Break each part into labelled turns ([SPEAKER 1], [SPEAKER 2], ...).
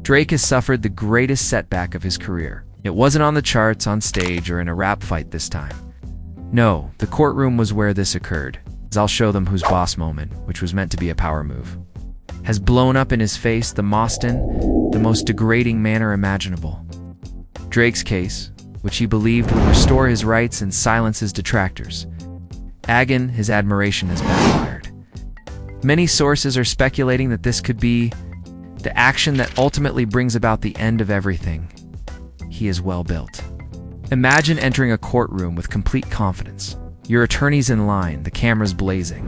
[SPEAKER 1] Drake has suffered the greatest setback of his career. It wasn't on the charts, on stage, or in a rap fight this time. No, the courtroom was where this occurred. I'll show them who's boss moment, which was meant to be a power move, has blown up in his face the most degrading manner imaginable. Drake's case, which he believed would restore his rights and silence his detractors. Again, his admiration has backfired. Many sources are speculating that this could be the action that ultimately brings about the end of everything. He is well built. Imagine entering a courtroom with complete confidence. Your attorney's in line, the camera's blazing,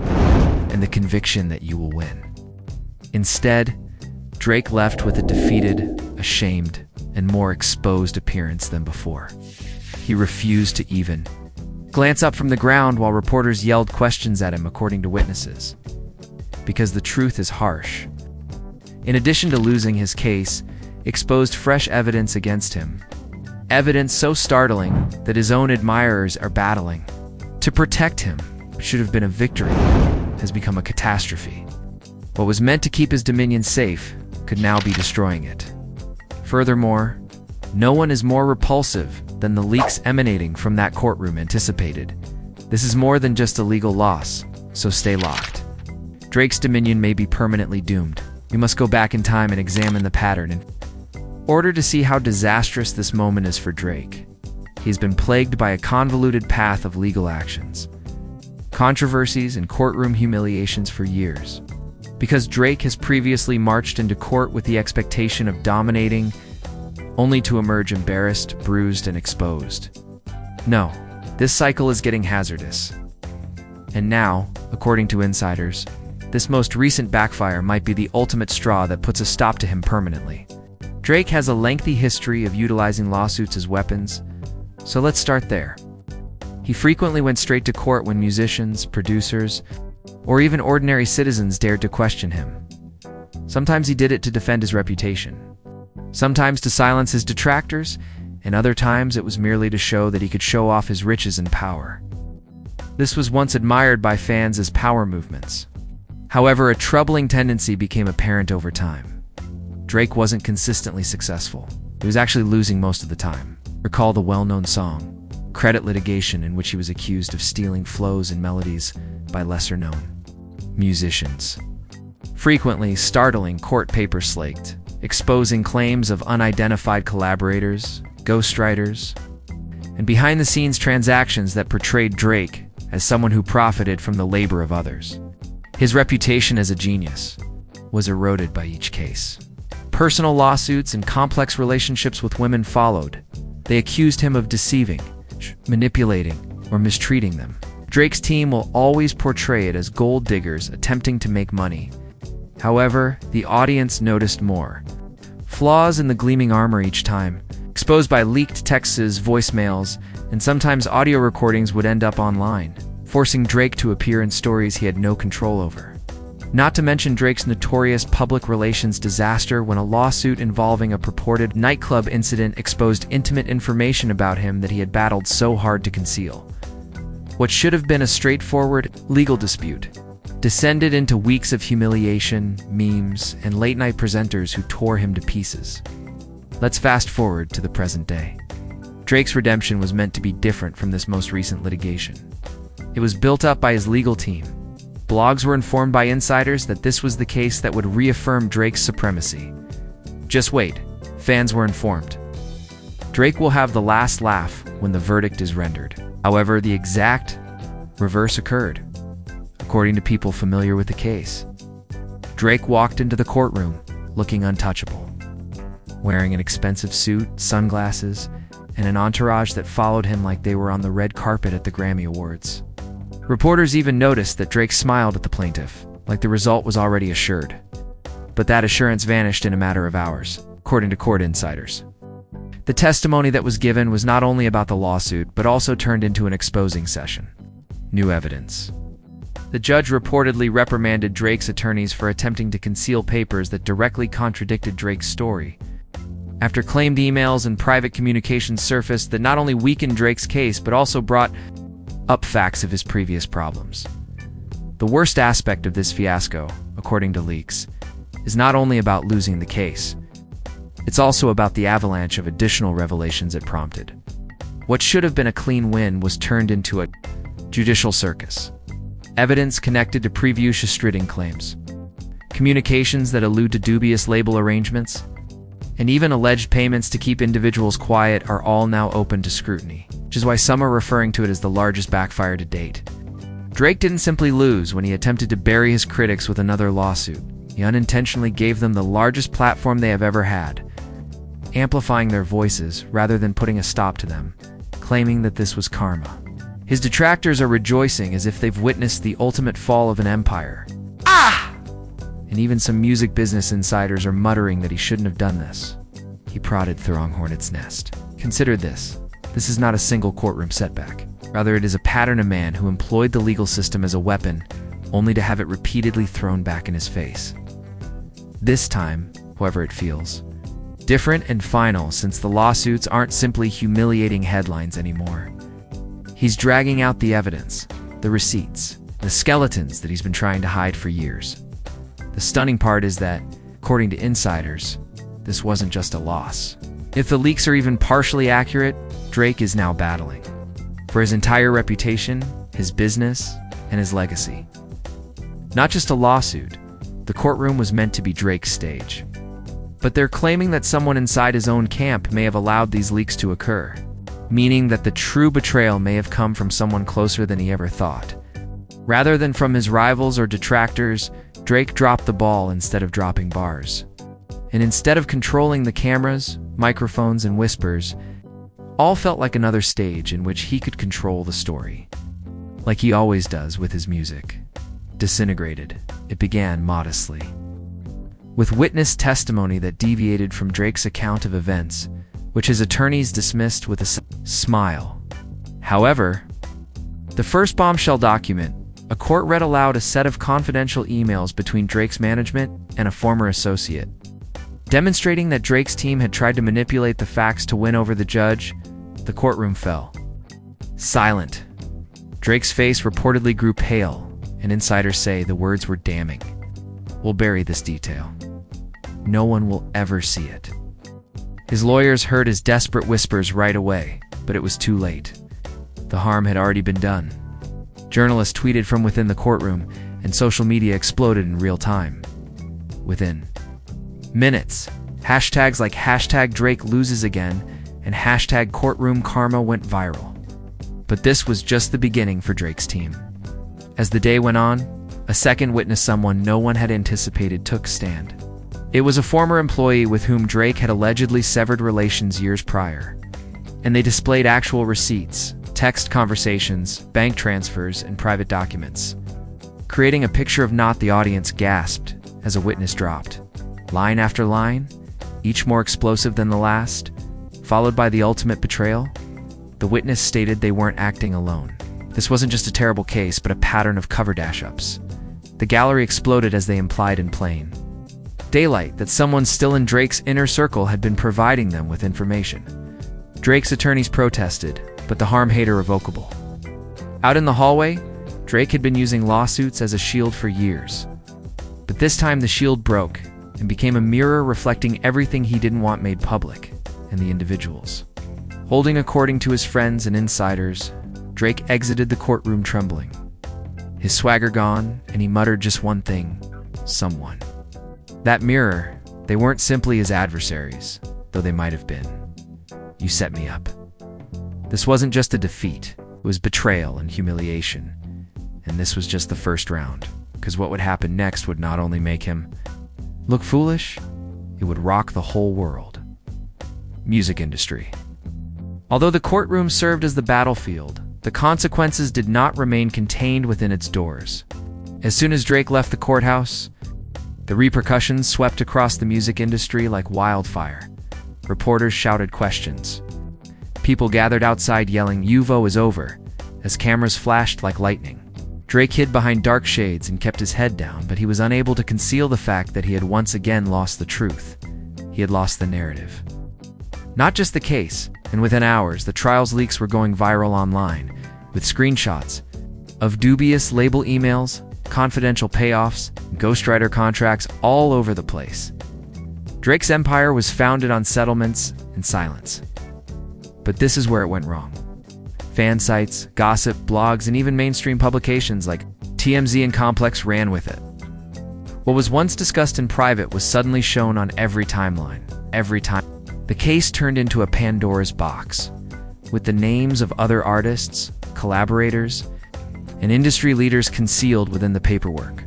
[SPEAKER 1] and the conviction that you will win. Instead, Drake left with a defeated, ashamed, and more exposed appearance than before. He refused to even glance up from the ground while reporters yelled questions at him, according to witnesses. Because the truth is harsh. In addition to losing his case, exposed fresh evidence against him. Evidence so startling that his own admirers are battling. To protect him, which should have been a victory, has become a catastrophe. What was meant to keep his dominion safe could now be destroying it. Furthermore, no one is more repulsive than the leaks emanating from that courtroom anticipated. This is more than just a legal loss, so stay locked. Drake's dominion may be permanently doomed. We must go back in time and examine the pattern in order to see how disastrous this moment is for Drake. He's been plagued by a convoluted path of legal actions, controversies, and courtroom humiliations for years. Because Drake has previously marched into court with the expectation of dominating, only to emerge embarrassed, bruised, and exposed. No, this cycle is getting hazardous. And now, according to insiders, this most recent backfire might be the ultimate straw that puts a stop to him permanently. Drake has a lengthy history of utilizing lawsuits as weapons, so let's start there. He frequently went straight to court when musicians, producers, or even ordinary citizens dared to question him. Sometimes he did it to defend his reputation, sometimes to silence his detractors, and other times it was merely to show that he could show off his riches and power. This was once admired by fans as power movements. However, a troubling tendency became apparent over time. Drake wasn't consistently successful. He was actually losing most of the time. Recall the well-known song, Credit Litigation, in which he was accused of stealing flows and melodies by lesser-known musicians. Frequently, startling court papers slaked, exposing claims of unidentified collaborators, ghostwriters, and behind-the-scenes transactions that portrayed Drake as someone who profited from the labor of others. His reputation as a genius was eroded by each case. Personal lawsuits and complex relationships with women followed. They accused him of deceiving, manipulating, or mistreating them. Drake's team will always portray it as gold diggers attempting to make money. However, the audience noticed more. Flaws in the gleaming armor each time, exposed by leaked texts, voicemails, and sometimes audio recordings would end up online, forcing Drake to appear in stories he had no control over. Not to mention Drake's notorious public relations disaster when a lawsuit involving a purported nightclub incident exposed intimate information about him that he had battled so hard to conceal. What should have been a straightforward legal dispute descended into weeks of humiliation, memes, and late-night presenters who tore him to pieces. Let's fast forward to the present day. Drake's redemption was meant to be different from this most recent litigation. It was built up by his legal team. Blogs were informed by insiders that this was the case that would reaffirm Drake's supremacy. Just wait, fans were informed. Drake will have the last laugh when the verdict is rendered. However, the exact reverse occurred, according to people familiar with the case. Drake walked into the courtroom looking untouchable, wearing an expensive suit, sunglasses, and an entourage that followed him like they were on the red carpet at the Grammy Awards. Reporters even noticed that Drake smiled at the plaintiff, like the result was already assured. But that assurance vanished in a matter of hours, according to court insiders. The testimony that was given was not only about the lawsuit, but also turned into an exposing session. New evidence. The judge reportedly reprimanded Drake's attorneys for attempting to conceal papers that directly contradicted Drake's story, after claimed emails and private communications surfaced that not only weakened Drake's case, but also brought up facts of his previous problems. The worst aspect of this fiasco, according to leaks, is not only about losing the case, It's also about the avalanche of additional revelations it prompted. What should have been a clean win was turned into a judicial circus. Evidence connected to previous striding claims, communications that allude to dubious label arrangements, and even alleged payments to keep individuals quiet are all now open to scrutiny, which is why some are referring to it as the largest backfire to date. Drake didn't simply lose when he attempted to bury his critics with another lawsuit. He unintentionally gave them the largest platform they have ever had, amplifying their voices rather than putting a stop to them, claiming that this was karma. His detractors are rejoicing as if they've witnessed the ultimate fall of an empire. And even some music business insiders are muttering that he shouldn't have done this. He prodded the wrong hornet's nest. Consider this. This is not a single courtroom setback. Rather, it is a pattern of man who employed the legal system as a weapon, only to have it repeatedly thrown back in his face. This time, however, it feels different and final, since the lawsuits aren't simply humiliating headlines anymore. He's dragging out the evidence, the receipts, the skeletons that he's been trying to hide for years. The stunning part is that, according to insiders, this wasn't just a loss. If the leaks are even partially accurate, Drake is now battling for his entire reputation, his business, and his legacy. Not just a lawsuit, the courtroom was meant to be Drake's stage. But they're claiming that someone inside his own camp may have allowed these leaks to occur, meaning that the true betrayal may have come from someone closer than he ever thought. Rather than from his rivals or detractors, Drake dropped the ball instead of dropping bars. And instead of controlling the cameras, microphones, and whispers, all felt like another stage in which he could control the story. Like he always does with his music. Disintegrated, it began modestly, with witness testimony that deviated from Drake's account of events, which his attorneys dismissed with a smile. However, the first bombshell document, a court read aloud a set of confidential emails between Drake's management and a former associate, demonstrating that Drake's team had tried to manipulate the facts to win over the judge. The courtroom fell silent. Drake's face reportedly grew pale, and insiders say the words were damning. "We'll bury this detail. No one will ever see it." His lawyers heard his desperate whispers right away, but it was too late. The harm had already been done. Journalists tweeted from within the courtroom, and social media exploded in real time. Within minutes, hashtags like #Drake loses again and #courtroom karma went viral. But this was just the beginning for Drake's team. As the day went on, a second witness, someone no one had anticipated, took stand. It was a former employee with whom Drake had allegedly severed relations years prior, and they displayed actual receipts, text conversations, bank transfers, and private documents, creating a picture of not the audience gasped as a witness dropped. Line after line, each more explosive than the last, followed by the ultimate betrayal. The witness stated they weren't acting alone. This wasn't just a terrible case, but a pattern of cover dash-ups. The gallery exploded as they implied in plain daylight that someone still in Drake's inner circle had been providing them with information. Drake's attorneys protested, but the harm had irrevocable. Out in the hallway, Drake had been using lawsuits as a shield for years. But this time the shield broke and became a mirror reflecting everything he didn't want made public, and the individuals. Holding according to his friends and insiders, Drake exited the courtroom trembling. His swagger gone, and he muttered just one thing: someone. That mirror, they weren't simply his adversaries, though they might have been. You set me up. This wasn't just a defeat, it was betrayal and humiliation. And this was just the first round, because what would happen next would not only make him look foolish, it would rock the whole world. Music industry. Although the courtroom served as the battlefield, the consequences did not remain contained within its doors. As soon as Drake left the courthouse, the repercussions swept across the music industry like wildfire. Reporters shouted questions. People gathered outside yelling, "UVO is over," as cameras flashed like lightning. Drake hid behind dark shades and kept his head down, but he was unable to conceal the fact that he had once again lost the truth. He had lost the narrative. Not just the case, and within hours, the trial's leaks were going viral online, with screenshots of dubious label emails, confidential payoffs, ghostwriter contracts all over the place. Drake's empire was founded on settlements and silence. But this is where it went wrong. Fan sites, gossip, blogs, and even mainstream publications like TMZ and Complex ran with it. What was once discussed in private was suddenly shown on every timeline. Every time. The case turned into a Pandora's box, with the names of other artists, collaborators, and industry leaders concealed within the paperwork.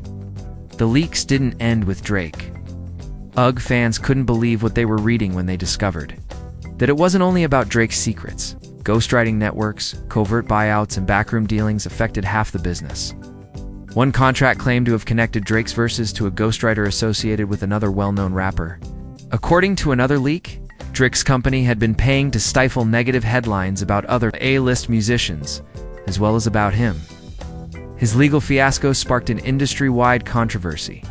[SPEAKER 1] The leaks didn't end with Drake. UGG fans couldn't believe what they were reading when they discovered that it wasn't only about Drake's secrets. Ghostwriting networks, covert buyouts, and backroom dealings affected half the business. One contract claimed to have connected Drake's verses to a ghostwriter associated with another well-known rapper. According to another leak, Drake's company had been paying to stifle negative headlines about other A-list musicians, as well as about him. His legal fiasco sparked an industry-wide controversy,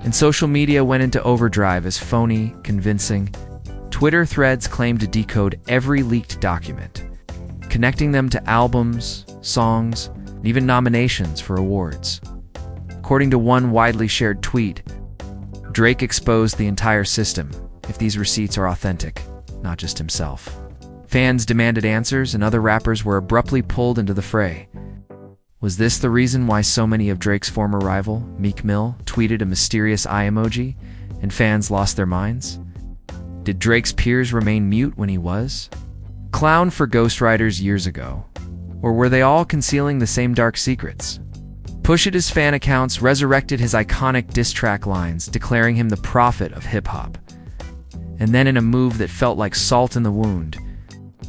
[SPEAKER 1] and social media went into overdrive as phony, convincing. Twitter threads claimed to decode every leaked document, connecting them to albums, songs, and even nominations for awards. According to one widely shared tweet, Drake exposed the entire system if these receipts are authentic, not just himself. Fans demanded answers, and other rappers were abruptly pulled into the fray. Was this the reason why so many of Drake's former rival, Meek Mill, tweeted a mysterious eye emoji, and fans lost their minds? Did Drake's peers remain mute when he was clowned for ghostwriters years ago? Or were they all concealing the same dark secrets? Push-It-His fan accounts resurrected his iconic diss track lines, declaring him the prophet of hip-hop. And then, in a move that felt like salt in the wound,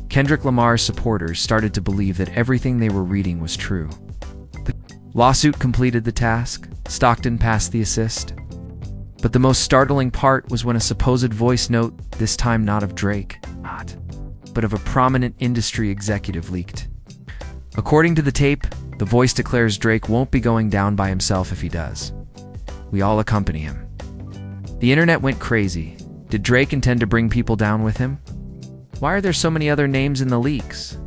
[SPEAKER 1] Kendrick Lamar's supporters started to believe that everything they were reading was true. The lawsuit completed the task. Stockton passed the assist. But the most startling part was when a supposed voice note, this time not of Drake, but of a prominent industry executive, leaked. According to the tape, the voice declares Drake won't be going down by himself if he does. We all accompany him. The internet went crazy. Did Drake intend to bring people down with him? Why are there so many other names in the leaks?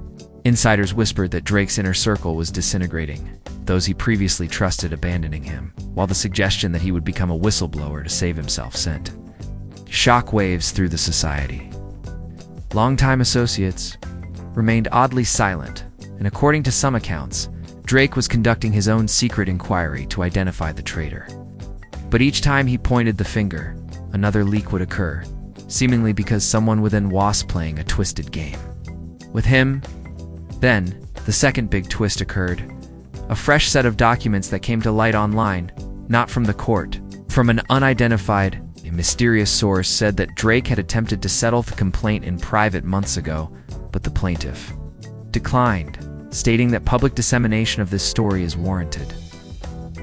[SPEAKER 1] Insiders whispered that Drake's inner circle was disintegrating, those he previously trusted abandoning him, while the suggestion that he would become a whistleblower to save himself sent shockwaves through the society. Longtime associates remained oddly silent, and according to some accounts, Drake was conducting his own secret inquiry to identify the traitor. But each time he pointed the finger, another leak would occur, seemingly because someone within was playing a twisted game. With him, then, the second big twist occurred. A fresh set of documents that came to light online, not from the court. From an unidentified, mysterious source said that Drake had attempted to settle the complaint in private months ago, but the plaintiff declined, stating that public dissemination of this story is warranted.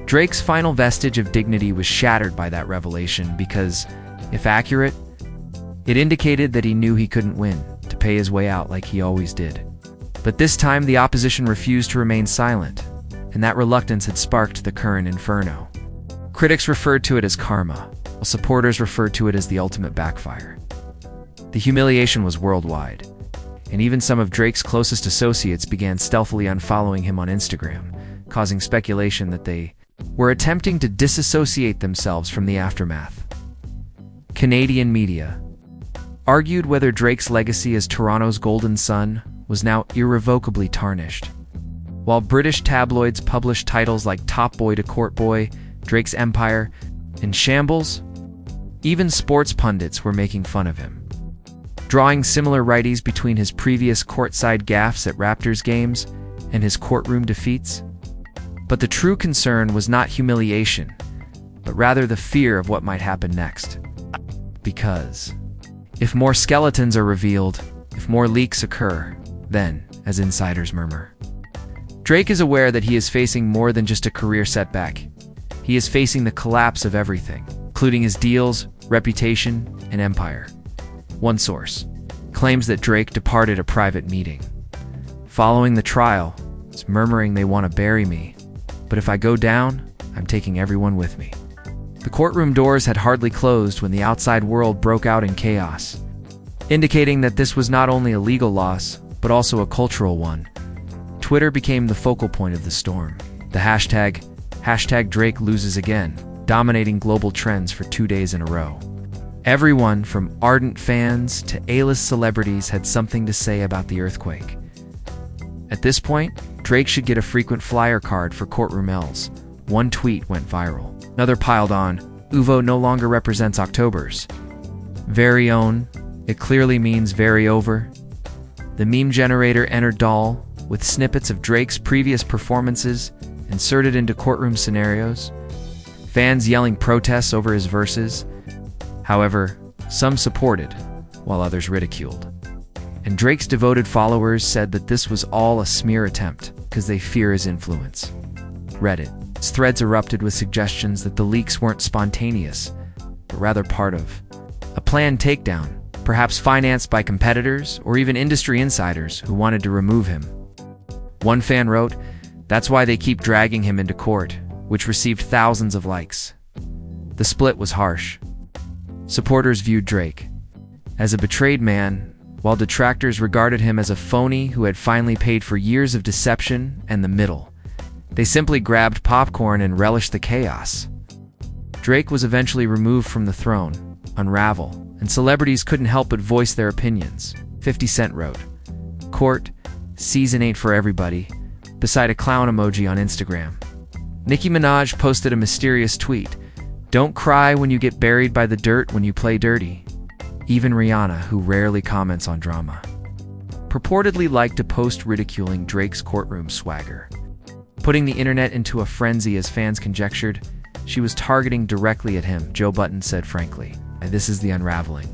[SPEAKER 1] Drake's final vestige of dignity was shattered by that revelation because, if accurate, it indicated that he knew he couldn't win, to pay his way out like he always did. But this time the opposition refused to remain silent, and that reluctance had sparked the current inferno. Critics referred to it as karma, while supporters referred to it as the ultimate backfire. The humiliation was worldwide, and even some of Drake's closest associates began stealthily unfollowing him on Instagram, causing speculation that they were attempting to disassociate themselves from the aftermath. Canadian media argued whether Drake's legacy as Toronto's golden son was now irrevocably tarnished. While British tabloids published titles like Top Boy to Court Boy, Drake's Empire, and Shambles, even sports pundits were making fun of him, drawing similar righties between his previous courtside gaffes at Raptors games and his courtroom defeats. But the true concern was not humiliation, but rather the fear of what might happen next. Because if more skeletons are revealed, if more leaks occur, then, as insiders murmur, Drake is aware that he is facing more than just a career setback. He is facing the collapse of everything, including his deals, reputation, and empire. One source claims that Drake departed a private meeting. Following the trial, it's murmuring they want to bury me, but if I go down, I'm taking everyone with me. The courtroom doors had hardly closed when the outside world broke out in chaos, indicating that this was not only a legal loss, but also a cultural one. Twitter became the focal point of the storm. The hashtag Drake loses again, dominating global trends for 2 days in a row. Everyone from ardent fans to A-list celebrities had something to say about the earthquake. At this point, Drake should get a frequent flyer card for courtroom L's. One tweet went viral. Another piled on, "Uvo no longer represents October's very own. It clearly means very over." The meme generator entered doll with snippets of Drake's previous performances inserted into courtroom scenarios, fans yelling protests over his verses. However, some supported, while others ridiculed. And Drake's devoted followers said that this was all a smear attempt because they fear his influence. Reddit's threads erupted with suggestions that the leaks weren't spontaneous, but rather part of a planned takedown, perhaps financed by competitors or even industry insiders who wanted to remove him. One fan wrote, "That's why they keep dragging him into court," which received thousands of likes. The split was harsh. Supporters viewed Drake as a betrayed man, while detractors regarded him as a phony who had finally paid for years of deception and the middle. They simply grabbed popcorn and relished the chaos. Drake was eventually removed from the throne, unraveled, and celebrities couldn't help but voice their opinions. 50 Cent wrote, "Court, season ain't for everybody," beside a clown emoji on Instagram. Nicki Minaj posted a mysterious tweet, "Don't cry when you get buried by the dirt when you play dirty." Even Rihanna, who rarely comments on drama, purportedly liked a post ridiculing Drake's courtroom swagger. Putting the internet into a frenzy as fans conjectured she was targeting directly at him, Joe Budden said frankly, and this is the unraveling.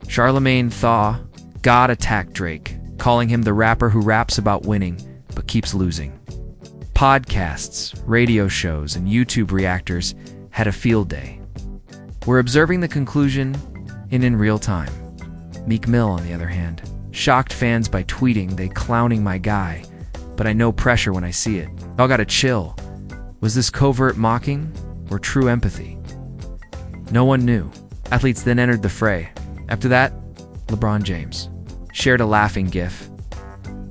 [SPEAKER 1] Charlemagne Thaw, God attacked Drake, calling him the rapper who raps about winning but keeps losing. Podcasts, radio shows, and YouTube reactors had a field day. We're observing the conclusion in real time. Meek Mill, on the other hand, shocked fans by tweeting, "They clowning my guy, but I know pressure when I see it. Y'all gotta chill." Was this covert mocking or true empathy? No one knew. Athletes then entered the fray. After that, LeBron James shared a laughing gif.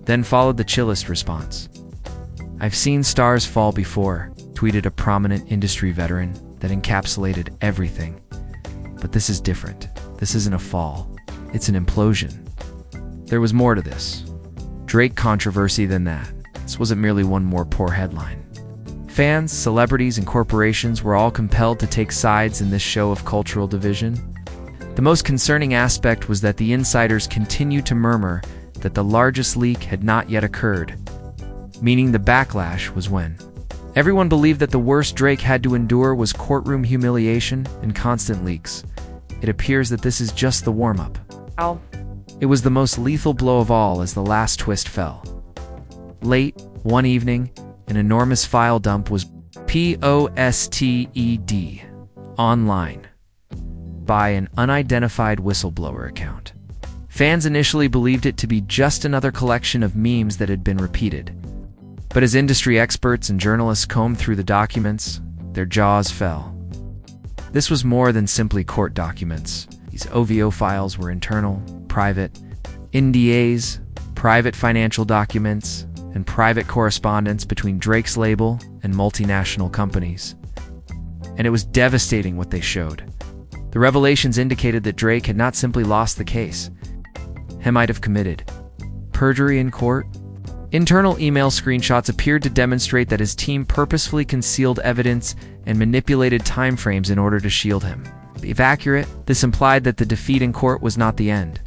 [SPEAKER 1] Then followed the chillest response. "I've seen stars fall before," tweeted a prominent industry veteran that encapsulated everything. But this is different. This isn't a fall. It's an implosion. There was more to this Drake controversy than that. This wasn't merely one more poor headline. Fans, celebrities, and corporations were all compelled to take sides in this show of cultural division. The most concerning aspect was that the insiders continued to murmur that the largest leak had not yet occurred, meaning the backlash was when. Everyone believed that the worst Drake had to endure was courtroom humiliation and constant leaks. It appears that this is just the warm-up.
[SPEAKER 2] Ow.
[SPEAKER 1] It was the most lethal blow of all as the last twist fell. Late, one evening, an enormous file dump was posted online by an unidentified whistleblower account. Fans initially believed it to be just another collection of memes that had been repeated. But as industry experts and journalists combed through the documents, their jaws fell. This was more than simply court documents. These OVO files were internal, private, NDAs, private financial documents, and private correspondence between Drake's label and multinational companies. And it was devastating what they showed. The revelations indicated that Drake had not simply lost the case. He might have committed perjury in court. Internal email screenshots appeared to demonstrate that his team purposefully concealed evidence and manipulated timeframes in order to shield him. If accurate, this implied that the defeat in court was not the end.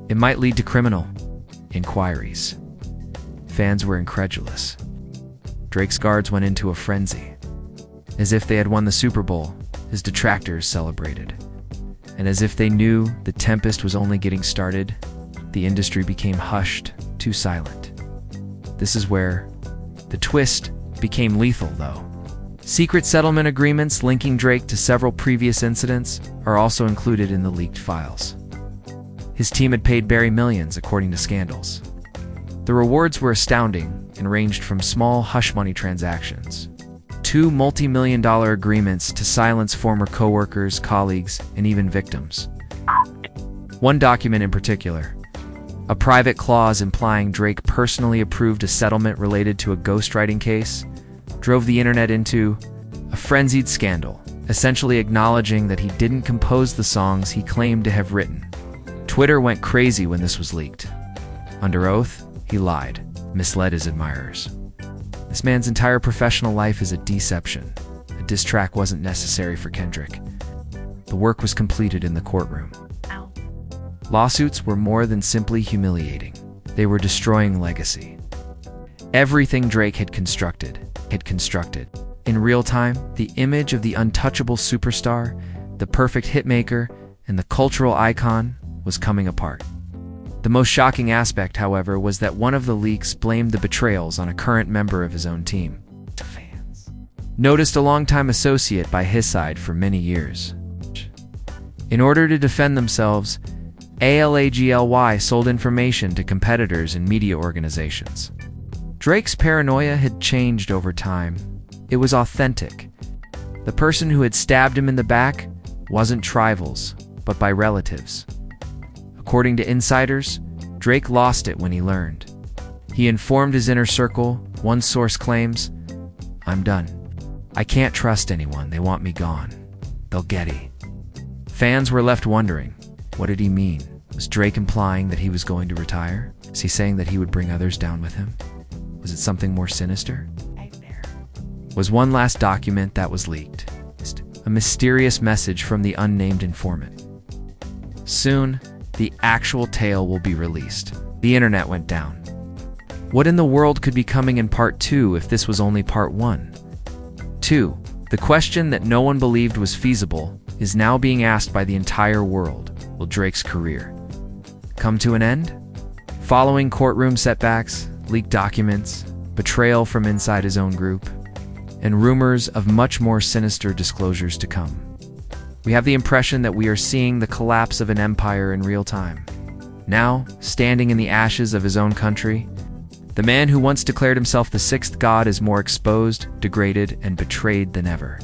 [SPEAKER 1] It might lead to criminal inquiries. Fans were incredulous. Drake's guards went into a frenzy. As if they had won the Super Bowl, his detractors celebrated. And as if they knew the tempest was only getting started, the industry became hushed to silent. This is where the twist became lethal, though. Secret settlement agreements linking Drake to several previous incidents are also included in the leaked files. His team had paid Barry millions, according to scandals. The rewards were astounding and ranged from small hush-money transactions to multi-million-dollar agreements to silence former coworkers, colleagues, and even victims. One document in particular, a private clause implying Drake personally approved a settlement related to a ghostwriting case, drove the internet into a frenzied scandal. essentially acknowledging that he didn't compose the songs he claimed to have written. Twitter went crazy when this was leaked. Under oath, he lied, misled his admirers. This man's entire professional life is a deception. A diss track wasn't necessary for Kendrick. The work was completed in the courtroom.
[SPEAKER 2] Ow.
[SPEAKER 1] Lawsuits were more than simply humiliating. They were destroying legacy. Everything Drake had constructed. In real time, the image of the untouchable superstar, the perfect hitmaker, and the cultural icon was coming apart. The most shocking aspect, however, was that one of the leaks blamed the betrayals on a current member of his own team. Noticed a longtime associate by his side for many years. In order to defend themselves, ALAGLY sold information to competitors and media organizations. Drake's paranoia had changed over time. It was authentic. The person who had stabbed him in the back wasn't rivals, but by relatives. According to insiders, Drake lost it when he learned. He informed his inner circle. One source claims, "I'm done. I can't trust anyone. They want me gone. They'll get it." Fans were left wondering, what did he mean? Was Drake implying that he was going to retire? Is he saying that he would bring others down with him? Was it something more sinister? Was one last document that was leaked? A mysterious message from the unnamed informant. Soon, the actual tale will be released. The internet went down. What in the world could be coming in part 2 if this was only part 1? 2. The question that no one believed was feasible is now being asked by the entire world. Will Drake's career come to an end? Following courtroom setbacks, leaked documents, betrayal from inside his own group, and rumors of much more sinister disclosures to come. We have the impression that we are seeing the collapse of an empire in real time. Now, standing in the ashes of his own country, the man who once declared himself the sixth god is more exposed, degraded, and betrayed than ever.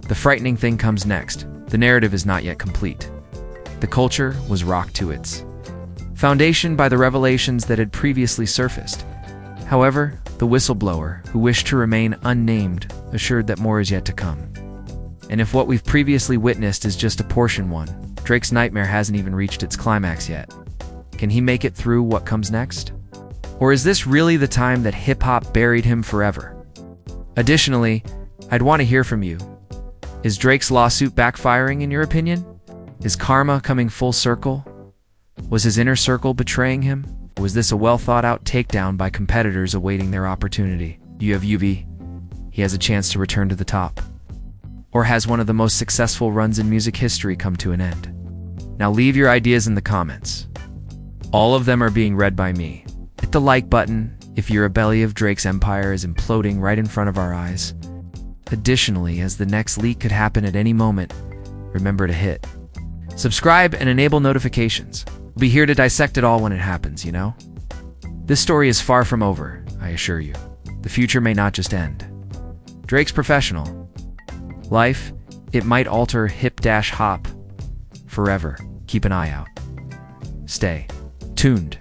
[SPEAKER 1] The frightening thing comes next. The narrative is not yet complete. The culture was rocked to its foundation by the revelations that had previously surfaced. However, the whistleblower, who wished to remain unnamed, assured that more is yet to come. And if what we've previously witnessed is just a portion one, Drake's nightmare hasn't even reached its climax yet. Can he make it through what comes next? Or is this really the time that hip-hop buried him forever? Additionally, I'd want to hear from you. Is Drake's lawsuit backfiring in your opinion? Is karma coming full circle? Was his inner circle betraying him? Or was this a well-thought-out takedown by competitors awaiting their opportunity? You have UV. He has a chance to return to the top. Or has one of the most successful runs in music history come to an end? Now leave your ideas in the comments. All of them are being read by me. Hit the like button if your rebellion of Drake's empire is imploding right in front of our eyes. Additionally, as the next leak could happen at any moment, remember to hit subscribe and enable notifications. We'll be here to dissect it all when it happens, you know? This story is far from over, I assure you. The future may not just end. Drake's professional life, it might alter hip-hop forever. Keep an eye out. Stay tuned.